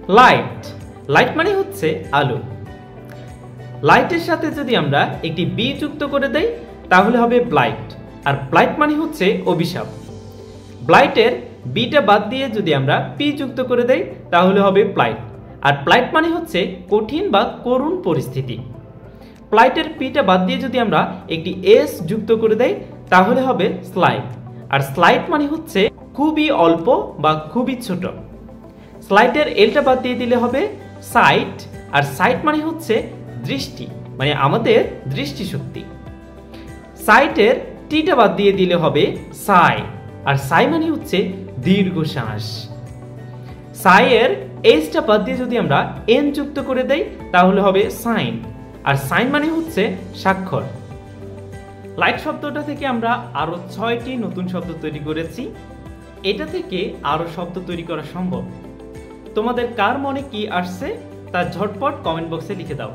Light, light মানে হচ্ছে আলো। লাইটের সাথে যদি আমরা একটি বি যুক্ত করে দেই তাহলে হবে ব্লাইট, আর ব্লাইট মানে হচ্ছে অভিশাপ। ব্লাইটের বিটা বাদ দিয়ে যদি আমরা পি যুক্ত করে দেই তাহলে হবে প্লাইট, আর প্লাইট মানে হচ্ছে কঠিন বা করুণ পরিস্থিতি। প্লাইটের পিটা বাদ দিয়ে যদি আমরা একটি এস যুক্ত করে দেই তাহলে হবে স্লাইট, আর স্লাইট মানে হচ্ছে খুবই অল্প বা খুবই ছোট। স্লাইটের এলটা বাদ দিয়ে দিলে হবে সাইট, আর সাইট মানে হচ্ছে দৃষ্টি, মানে আমাদের দৃষ্টিশক্তি। সাইটের টিটা বাদ দিয়ে দিলে হবে সাই, আর সাই মানে হচ্ছে দীর্ঘশ্বাস। সাইয়ের এইচটা বাদ দিয়ে যদি আমরা এন যুক্ত করে দেই তাহলে হবে সাইন, আর সাইন মানে হচ্ছে স্বাক্ষর। লাইট শব্দটা থেকে আমরা আরো 6টি নতুন শব্দ তৈরি করেছি। এটা থেকে আরো শব্দ তৈরি করা সম্ভব। তোমাদের কার মনে কি আসছে তা ঝটপট কমেন্ট বক্সে লিখে দাও।